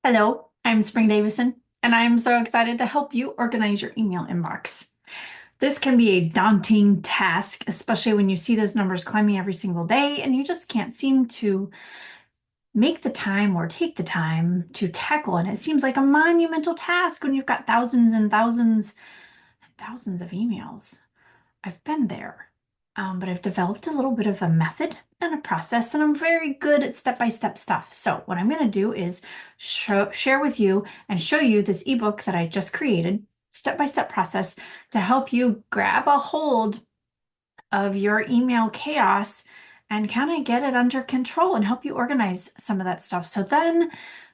Hello, I'm Spring Davison, and I'm so excited to help you organize your email inbox. This can be a daunting task, especially when you see those numbers climbing every single day and you just can't seem to make the time or take the time to tackle. And it seems like a monumental task when you've got thousands and thousands and thousands of emails. I've been there, but I've developed a little bit of a method and a process, and I'm very good at step-by-step stuff. So what I'm going to do is share with you and show you this ebook that I just created, step-by-step process to help you grab a hold of your email chaos and kind of get it under control and help you organize some of that stuff. So then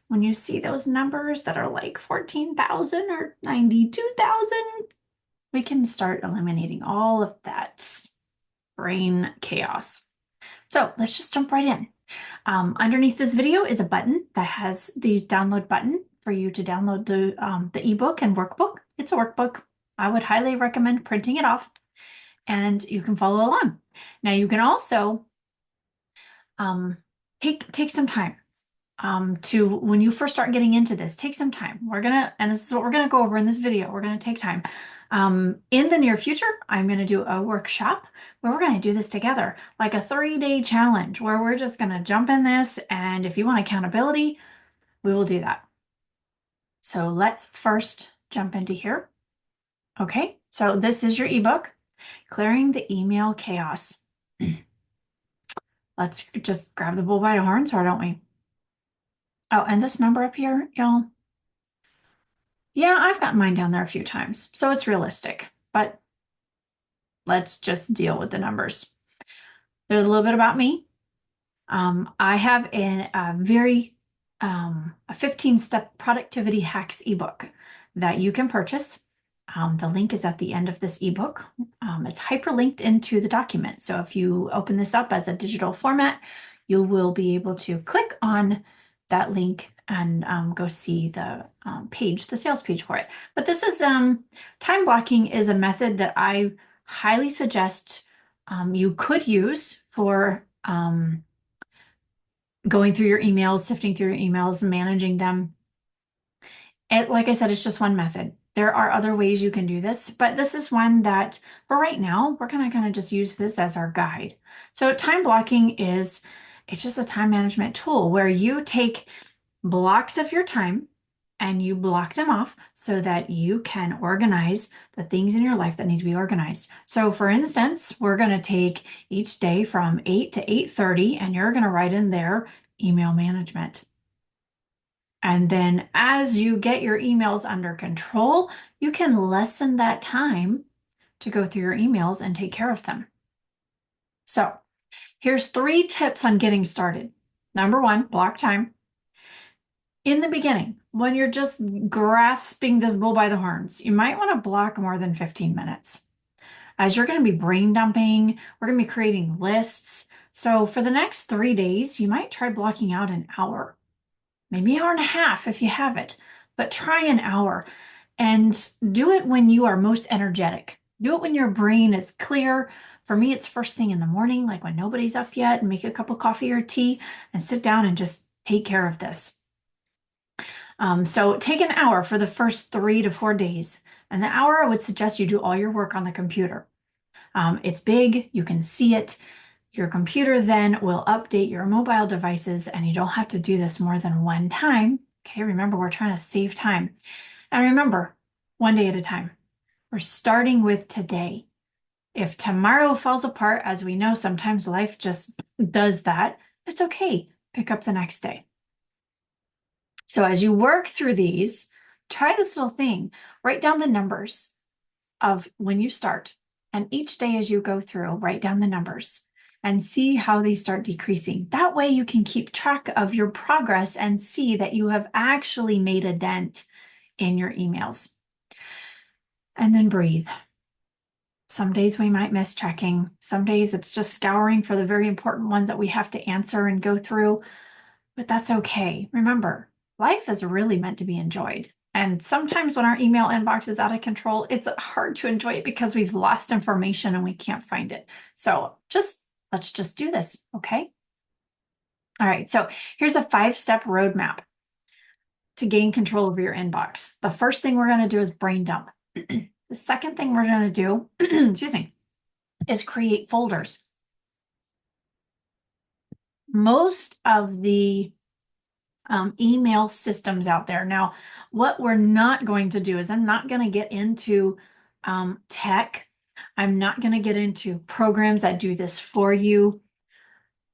when you see those numbers that are like 14,000 or 92,000, we can start eliminating all of that brain chaos. So let's just jump right in. Underneath this video is a button that has the download button for you to download the ebook and workbook. It's a workbook. I would highly recommend printing it off and you can follow along. Now you can also take some time to when you first start getting into this, take some time. And this is what we're gonna go over in this video. We're gonna take time. In the near future, I'm gonna do a workshop where we're gonna do this together, like a 3-day challenge where we're just gonna jump in this. And if you want accountability, we will do that. So let's first jump into here. Okay, so this is your ebook, Clearing the Email Chaos. Let's just grab the bull by the horns, or don't we? Oh, and this number up here, y'all. Yeah, I've got mine down there a few times, so it's realistic, but let's just deal with the numbers. There's a little bit about me. I have a 15-step productivity hacks ebook that you can purchase. The link is at the end of this ebook. It's hyperlinked into the document. So if you open this up as a digital format, you will be able to click on that link and go see the page, the sales page for it. But this is time blocking is a method that I highly suggest you could use for going through your emails, sifting through your emails, managing them. And like I said, it's just one method. There are other ways you can do this, but this is one that for right now, we're gonna kind of just use this as our guide. So time blocking it's just a time management tool where you take blocks of your time and you block them off so that you can organize the things in your life that need to be organized. So for instance, we're going to take each day from 8 to 8:30 and you're going to write in there email management. And then as you get your emails under control, you can lessen that time to go through your emails and take care of them. So here's 3 tips on getting started. Number 1, block time. In the beginning, when you're just grasping this bull by the horns, you might want to block more than 15 minutes. As you're going to be brain dumping, we're going to be creating lists. So for the next 3 days, you might try blocking out an hour, maybe an hour and a half if you have it, but try an hour and do it when you are most energetic. Do it when your brain is clear. For me, it's first thing in the morning, like when nobody's up yet, and make a cup of coffee or tea and sit down and just take care of this. So take an hour for the first 3 to 4 days. And the hour, I would suggest you do all your work on the computer. It's big, you can see it. Your computer then will update your mobile devices, and you don't have to do this more than one time. Okay, remember, we're trying to save time. And remember, one day at a time. We're starting with today. If tomorrow falls apart, as we know, sometimes life just does that, it's okay. Pick up the next day. So as you work through these, try this little thing. Write down the numbers of when you start. And each day as you go through, write down the numbers and see how they start decreasing. That way you can keep track of your progress and see that you have actually made a dent in your emails. And then breathe. Some days we might miss checking. Some days it's just scouring for the very important ones that we have to answer and go through. But that's okay. Remember, life is really meant to be enjoyed. And sometimes when our email inbox is out of control, it's hard to enjoy it because we've lost information and we can't find it. So let's just do this, okay? All right, so here's a 5-step roadmap. to gain control over your inbox. The first thing we're going to do is brain dump. The second thing we're going to do, excuse me, is create folders. Most of the email systems out there. Now, what we're not going to do is I'm not going to get into tech. I'm not going to get into programs that do this for you.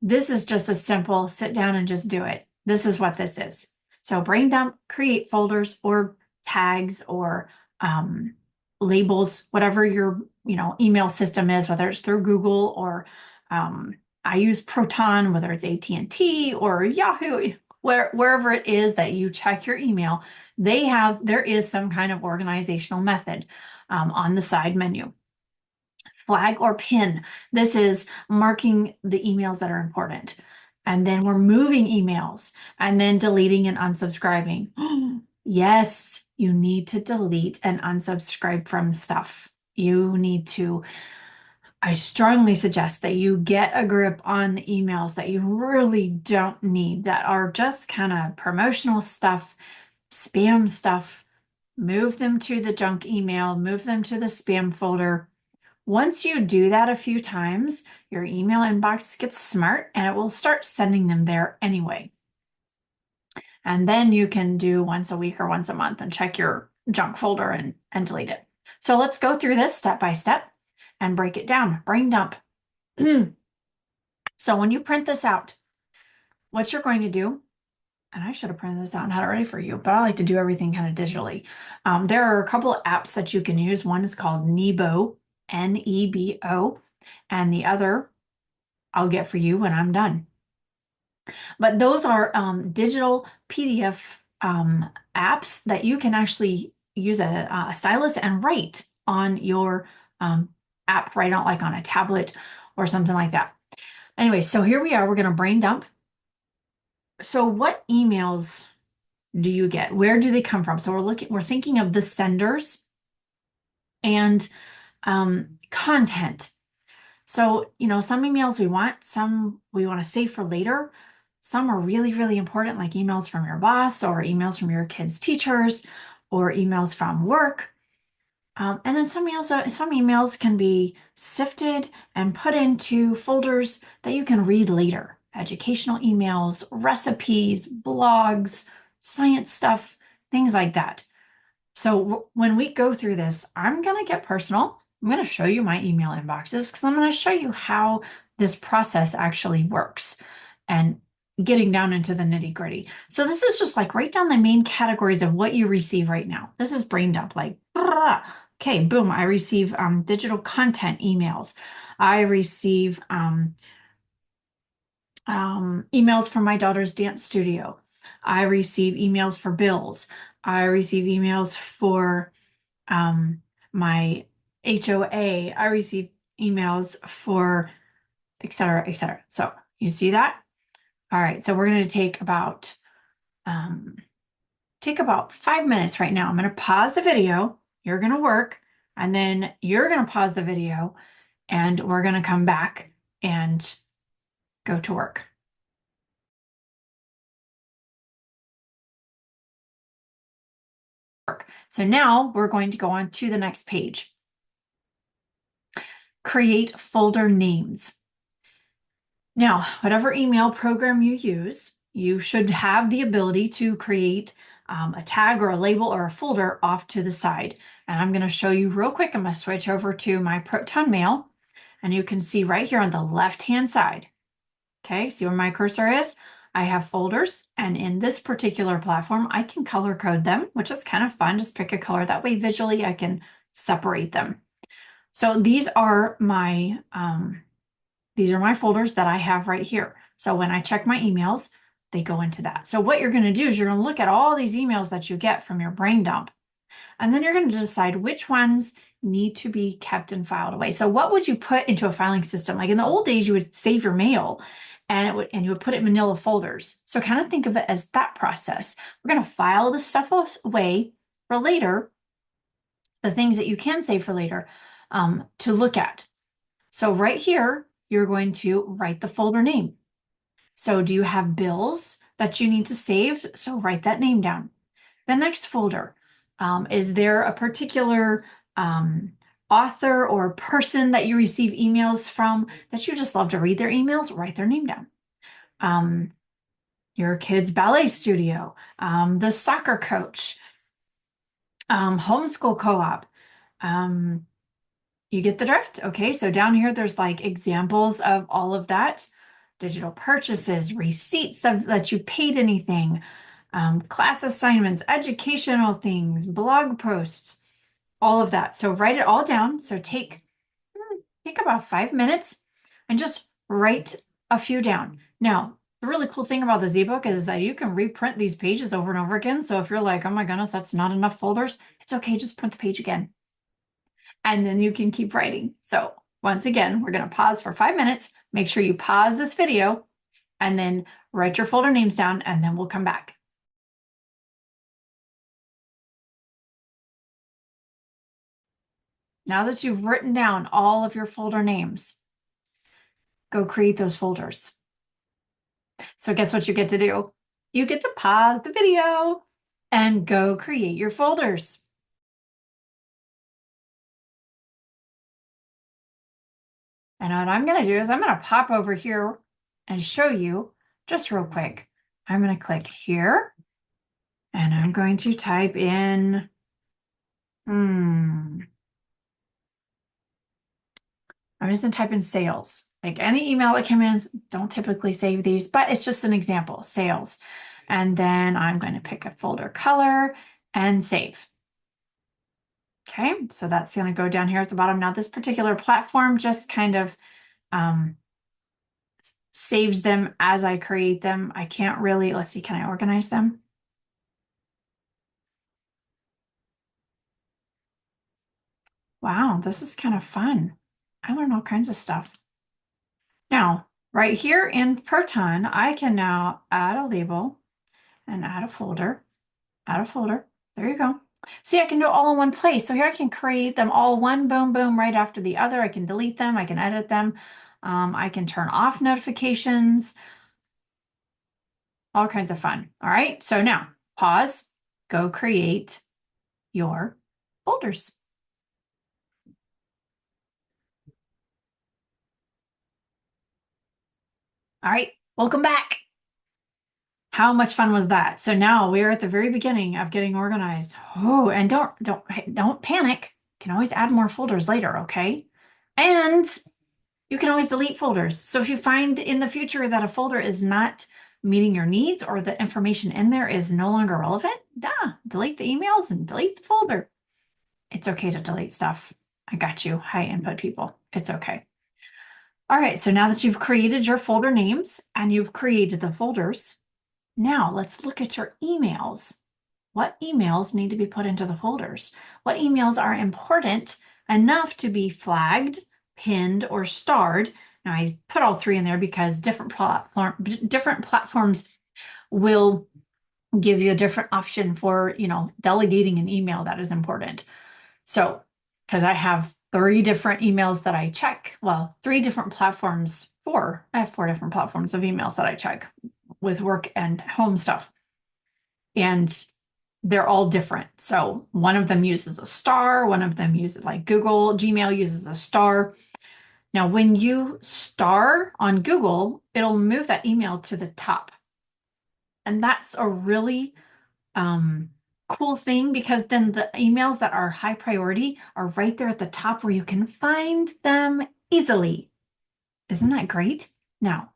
This is just a simple sit down and just do it. This is what this is. So brain dump, create folders or tags or labels, whatever your email system is, whether it's through Google or I use Proton, whether it's AT&T or Yahoo, wherever it is that you check your email, there is some kind of organizational method on the side menu. Flag or pin. This is marking the emails that are important. And then we're moving emails and then deleting and unsubscribing. Yes, you need to delete and unsubscribe from stuff. I strongly suggest that you get a grip on the emails that you really don't need, that are just kind of promotional stuff, spam stuff. Move them to the junk email, move them to the spam folder. Once you do that a few times, your email inbox gets smart and it will start sending them there anyway. And then you can do once a week or once a month and check your junk folder and delete it. So let's go through this step by step and break it down. Brain dump. So when you print this out, what you're going to do, and I should have printed this out and had it ready for you, but I like to do everything kind of digitally. There are a couple of apps that you can use. One is called Nebo, Nebo, and the other I'll get for you when I'm done. But those are digital PDF apps that you can actually use a stylus and write on your app, write out like on a tablet or something like that. Anyway, so here we are. We're going to brain dump. So what emails do you get? Where do they come from? So we're thinking of the senders and content. So, some emails we want, some we want to save for later. Some are really, really important, like emails from your boss or emails from your kids' teachers or emails from work. And then some emails can be sifted and put into folders that you can read later. Educational emails, recipes, blogs, science stuff, things like that. So when we go through this, I'm going to get personal. I'm going to show you my email inboxes because I'm going to show you how this process actually works and getting down into the nitty gritty. So this is just like write down the main categories of what you receive right now. This is brain dump, like, okay, boom, I receive digital content emails. I receive emails from my daughter's dance studio. I receive emails for bills. I receive emails for my HOA. I receive emails for et cetera, et cetera. So you see that? All right, so we're going to take about 5 minutes right now. I'm going to pause the video. You're going to work, and then you're going to pause the video, and we're going to come back and go to work. So now we're going to go on to the next page. Create folder names. Now, whatever email program you use, you should have the ability to create a tag or a label or a folder off to the side. And I'm going to show you real quick. I'm going to switch over to my Proton Mail, and you can see right here on the left-hand side. Okay, see where my cursor is? I have folders, and in this particular platform, I can color code them, which is kind of fun. Just pick a color. That way, visually, I can separate them. So these are my folders that I have right here. So when I check my emails, they go into that. So what you're going to do is you're going to look at all these emails that you get from your brain dump, and then you're going to decide which ones need to be kept and filed away. So what would you put into a filing system? Like in the old days, you would save your mail and you would put it in manila folders. So kind of think of it as that process. We're going to file this stuff away for later, the things that you can save for later to look at. So right here, you're going to write the folder name. So do you have bills that you need to save? So write that name down. The next folder, is there a particular author or person that you receive emails from that you just love to read their emails? Write their name down. Your kid's ballet studio, the soccer coach, homeschool co-op. You get the drift? Okay, so down here, there's like examples of all of that. Digital purchases, receipts of that you paid anything, class assignments, educational things, blog posts, all of that. So write it all down. So take about 5 minutes and just write a few down. Now, the really cool thing about this ebook is that you can reprint these pages over and over again. So if you're like, oh my goodness, that's not enough folders, it's okay, just print the page again. And then you can keep writing. So once again, we're going to pause for 5 minutes. Make sure you pause this video and then write your folder names down, and then we'll come back. Now that you've written down all of your folder names, go create those folders. So guess what you get to do? You get to pause the video and go create your folders. And what I'm going to do is I'm going to pop over here and show you just real quick. I'm going to click here and I'm going to type in, I'm just going to type in sales. Like any email that came in, don't typically save these, but it's just an example, sales. And then I'm going to pick a folder color and save. Okay, so that's going to go down here at the bottom. Now, this particular platform just kind of saves them as I create them. I can't really, let's see, can I organize them? Wow, this is kind of fun. I learn all kinds of stuff. Now, right here in Proton, I can now add a label and add a folder, add a folder. There you go. See, I can do it all in one place. So here I can create them all one, boom, boom, right after the other. I can delete them. I can edit them. I can turn off notifications. All kinds of fun. All right. So now pause, go create your folders. All right. Welcome back. How much fun was that? So now we're at the very beginning of getting organized. Oh, and don't panic. You can always add more folders later, okay? And you can always delete folders. So if you find in the future that a folder is not meeting your needs or the information in there is no longer relevant, delete the emails and delete the folder. It's okay to delete stuff. I got you, high input people. It's okay. All right, so now that you've created your folder names and you've created the folders, now let's look at your emails. What emails need to be put into the folders? What emails are important enough to be flagged, pinned, or starred? Now I put all three in there because different platforms will give you a different option for, delegating an email that is important. So, because I have 3 different emails that I check, well, 3 different platforms, I have 4 different platforms of emails that I check with work and home stuff. And they're all different. So one of them uses a star, one of them uses like Gmail uses a star. Now, when you star on Google, it'll move that email to the top. And that's a really cool thing because then the emails that are high priority are right there at the top where you can find them easily. Isn't that great? Now,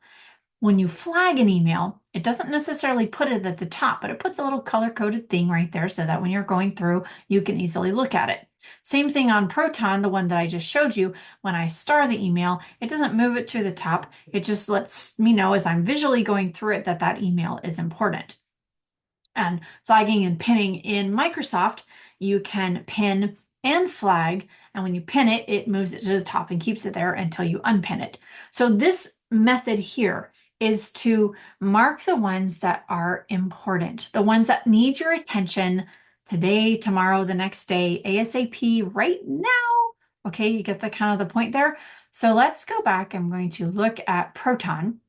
when you flag an email, it doesn't necessarily put it at the top, but it puts a little color-coded thing right there so that when you're going through, you can easily look at it. Same thing on Proton, the one that I just showed you. When I star the email, it doesn't move it to the top. It just lets me know as I'm visually going through it that that email is important. And flagging and pinning in Microsoft, you can pin and flag, and when you pin it, it moves it to the top and keeps it there until you unpin it. So this method here is to mark the ones that are important, the ones that need your attention today, tomorrow, the next day, ASAP, right now. Okay, you get the kind of the point there. So let's go back. I'm going to look at Proton.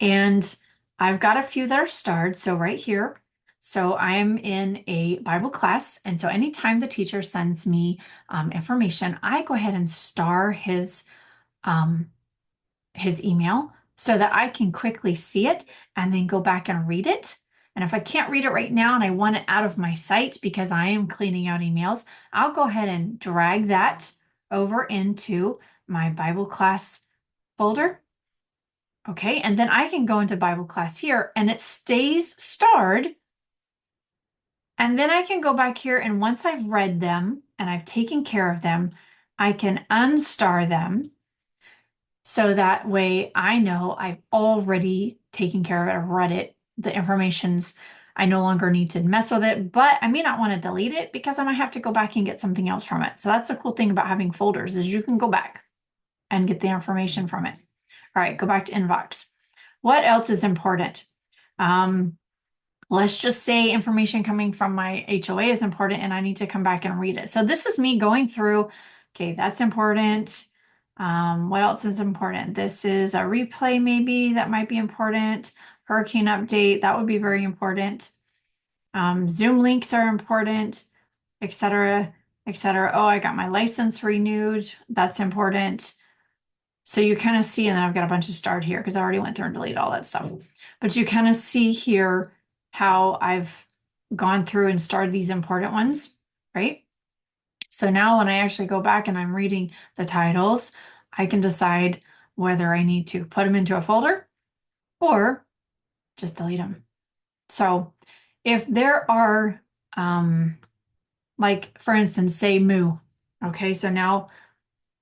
And I've got a few that are starred. So right here, So I'm in a Bible class, and so anytime the teacher sends me information, I go ahead and star um, his email so that I can quickly see it and then go back and read it. And if I can't read it right now and I want it out of my sight because I am cleaning out emails, I'll go ahead and drag that over into my Bible class folder. Okay, and then I can go into Bible class here and it stays starred. And then I can go back here and once I've read them and I've taken care of them, I can unstar them. So that way I know I've already taken care of it. I've read it. The information's, I no longer need to mess with it, but I may not want to delete it because I might have to go back and get something else from it. So that's the cool thing about having folders is you can go back and get the information from it. All right, go back to inbox. What else is important? Let's just say information coming from my HOA is important and I need to come back and read it. So this is me going through, okay, that's important. What else is important? This is a replay maybe that might be important. Hurricane update, that would be very important. Zoom links are important, etc., etc. Oh, I got my license renewed. That's important. So you kind of see, and then I've got a bunch of starred here because I already went through and deleted all that stuff. But you kind of see here how I've gone through and starred these important ones, right? So now when I actually go back and I'm reading the titles, I can decide whether I need to put them into a folder or just delete them. So if there are, like for instance, say moo. Okay, so now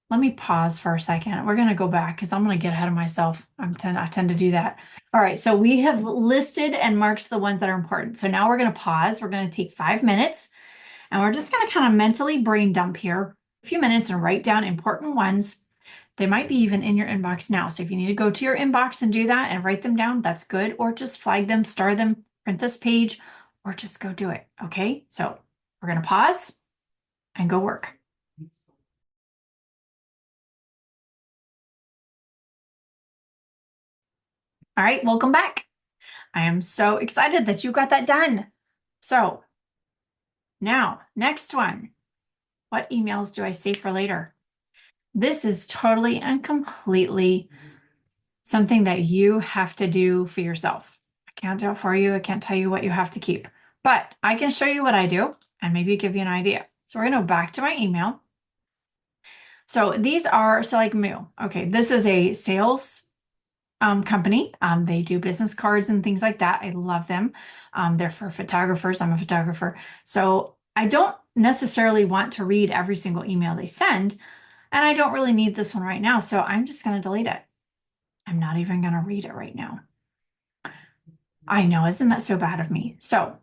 let me pause for a second. We're going to go back because I'm going to get ahead of myself. I tend to do that. All right, so we have listed and marked the ones that are important. So now we're going to pause. We're going to take 5 minutes and we're just going to kind of mentally brain dump here a few minutes and write down important ones. They might be even in your inbox now. So if you need to go to your inbox and do that and write them down, that's good. Or just flag them, star them, print this page, or just go do it. Okay, so we're going to pause and go work. All right, welcome back. I am so excited that you got that done. So now, next one. What emails do I save for later? This is totally and completely something that you have to do for yourself. I can't do it for you. I can't tell you what you have to keep, but I can show you what I do and maybe give you an idea. So we're going to go back to my email. So these are, so like Moo. Okay, this is a sales company. They do business cards and things like that. I love them. They're for photographers. I'm a photographer. So I don't necessarily want to read every single email they send, and I don't really need this one right now. So I'm just going to delete it. I'm not even going to read it right now. I know, isn't that so bad of me? So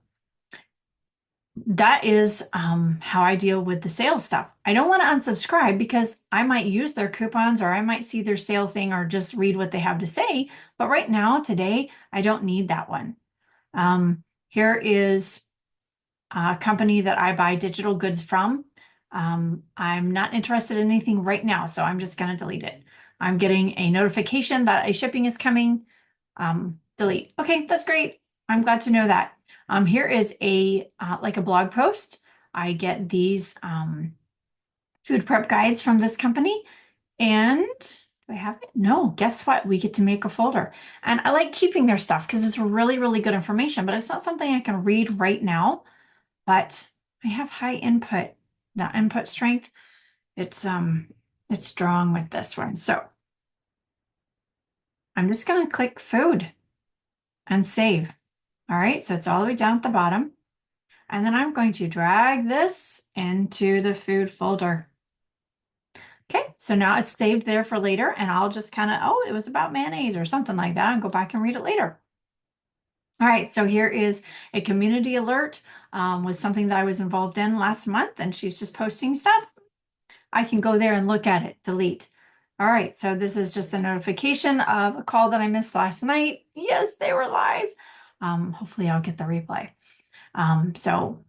that is how I deal with the sales stuff. I don't want to unsubscribe because I might use their coupons or I might see their sale thing or just read what they have to say. But right now, today, I don't need that one. Here is a company that I buy digital goods from. I'm not interested in anything right now, so I'm just going to delete it. I'm getting a notification that a shipping is coming. Delete. Okay, that's great. I'm glad to know that. Here is a like a blog post. I get these food prep guides from this company. And do I have it? No, guess what? We get to make a folder. And I like keeping their stuff because it's really, really good information, but it's not something I can read right now. But I have high input. The input strength, it's strong with this one. So I'm just gonna click food and save. All right, so it's all the way down at the bottom. And then I'm going to drag this into the food folder. Okay, so now it's saved there for later, and I'll just kind of, oh, it was about mayonnaise or something like that, and go back and read it later. All right, so here is a community alert with something that I was involved in last month, and she's just posting stuff. I can go there and look at it, delete. All right, so this is just a notification of a call that I missed last night. Yes, they were live. Hopefully I'll get the replay. So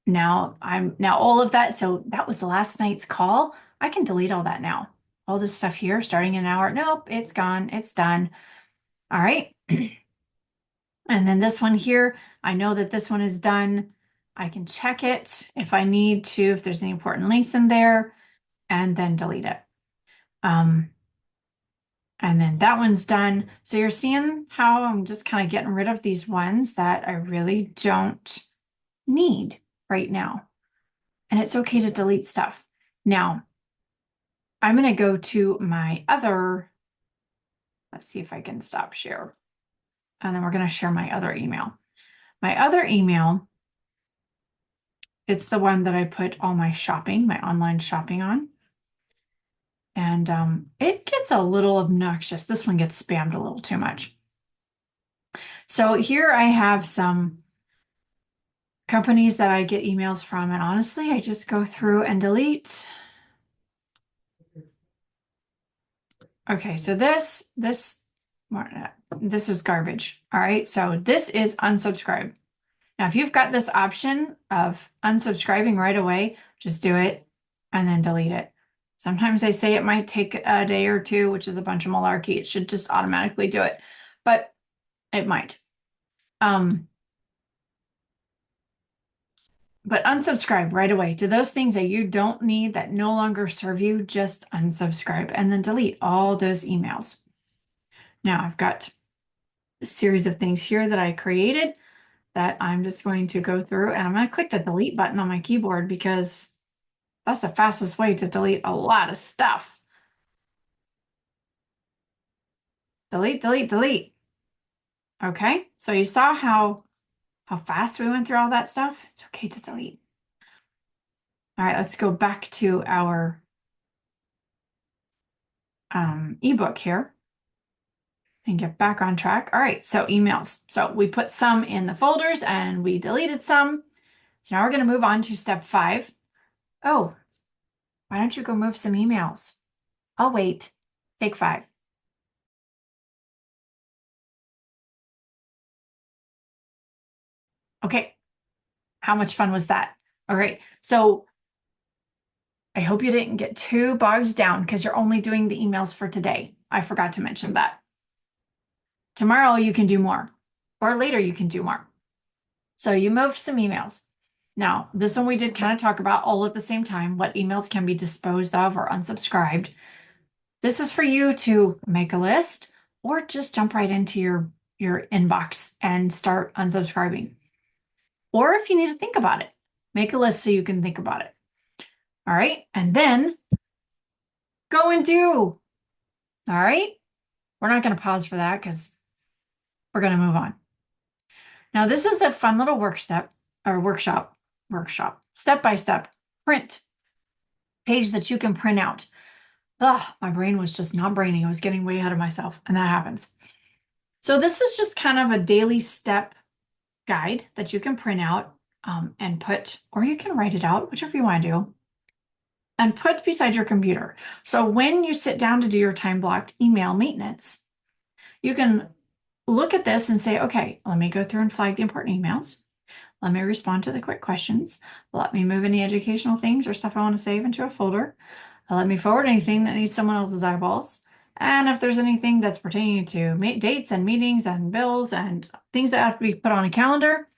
now all of that. So that was last night's call. I can delete all that now. All this stuff here starting in an hour. Nope, it's gone. It's done. All right. And then this one here, I know that this one is done. I can check it if I need to, if there's any important links in there, and then delete it. Um, and then that one's done. So you're seeing how I'm just kind of getting rid of these ones that I really don't need right now. And it's okay to delete stuff. Now, I'm going to go to my other, let's see if I can stop share. And then we're going to share my other email. My other email, it's the one that I put all my shopping, my online shopping on. And it gets a little obnoxious. This one gets spammed a little too much. So here I have some companies that I get emails from, and honestly, I just go through and delete. Okay, so this is garbage. All right, so this is unsubscribe. Now, if you've got this option of unsubscribing right away, just do it and then delete it. Sometimes they say it might take a day or two, which is a bunch of malarkey. It should just automatically do it, but it might. But unsubscribe right away to those things that you don't need, that no longer serve you. Just unsubscribe and then delete all those emails. Now I've got a series of things here that I created that I'm just going to go through, and I'm going to click the delete button on my keyboard because that's the fastest way to delete a lot of stuff. Delete, delete, delete. Okay, so you saw how fast we went through all that stuff. It's okay to delete. All right, let's go back to our ebook here and get back on track. All right, so emails. So we put some in the folders and we deleted some. So now we're going to move on to step 5. Oh, why don't you go move some emails? I'll wait. Take 5. Okay, how much fun was that? All right, so I hope you didn't get too bogged down because you're only doing the emails for today. I forgot to mention that. Tomorrow you can do more, or later you can do more. So you moved some emails. Now, this one we did kind of talk about all at the same time, what emails can be disposed of or unsubscribed. This is for you to make a list or just jump right into your inbox and start unsubscribing. Or if you need to think about it, make a list so you can think about it. All right. And then go and do. All right. We're not going to pause for that because we're going to move on. Now, this is a fun little workshop, step-by-step print page that you can print out. Ugh, my brain was just not braining. I was getting way ahead of myself, and that happens. So this is just kind of a daily step guide that you can print out and put, or you can write it out, whichever you want to do, and put beside your computer. So when you sit down to do your time-blocked email maintenance, you can look at this and say, okay, let me go through and flag the important emails. Let me respond to the quick questions. Let me move any educational things or stuff I want to save into a folder. Let me forward anything that needs someone else's eyeballs. And if there's anything that's pertaining to dates and meetings and bills and things that have to be put on a calendar,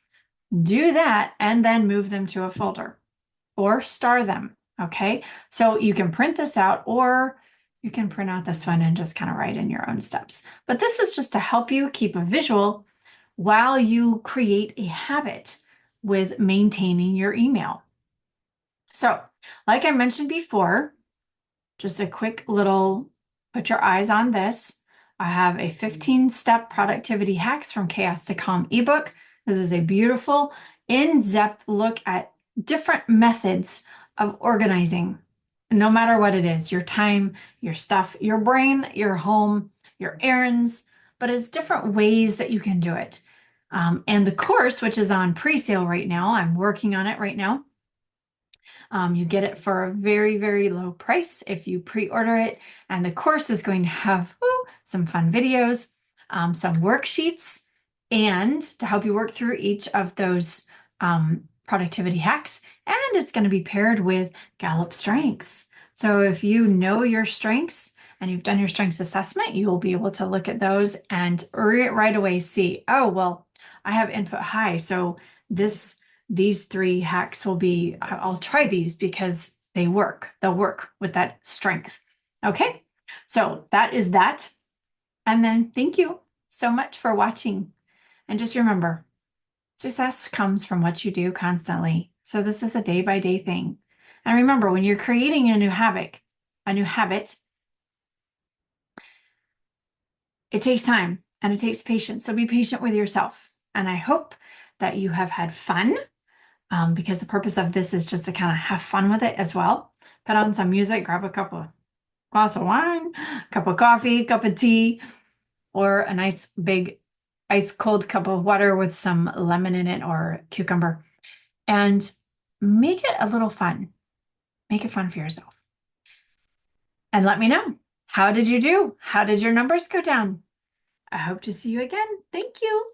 do that and then move them to a folder or star them. Okay, so you can print this out or you can print out this one and just kind of write in your own steps. But this is just to help you keep a visual while you create a habit with maintaining your email. So, like I mentioned before, just a quick little put your eyes on this. I have a 15-step productivity hacks from chaos to calm ebook. This is a beautiful, in-depth look at different methods of organizing, no matter what it is, your time, your stuff, your brain, your home, your errands, but it's different ways that you can do it. And the course, which is on pre-sale right now, I'm working on it right now. You get it for a very, very low price if you pre-order it. And the course is going to have some fun videos, some worksheets, and to help you work through each of those productivity hacks. And it's going to be paired with Gallup Strengths. So if you know your strengths and you've done your strengths assessment, you will be able to look at those and right away see, oh, well, I have input high. So this these three hacks will be, I'll try these because they work. They'll work with that strength. Okay. So that is that. And then thank you so much for watching. And just remember, success comes from what you do constantly. So this is a day by day thing. And remember, when you're creating a new habit, it takes time and it takes patience. So be patient with yourself. And I hope that you have had fun, because the purpose of this is just to kind of have fun with it as well. Put on some music, grab a glass of wine, cup of coffee, cup of tea, or a nice big ice cold cup of water with some lemon in it or cucumber, and make it a little fun. Make it fun for yourself. And let me know. How did you do? How did your numbers go down? I hope to see you again. Thank you.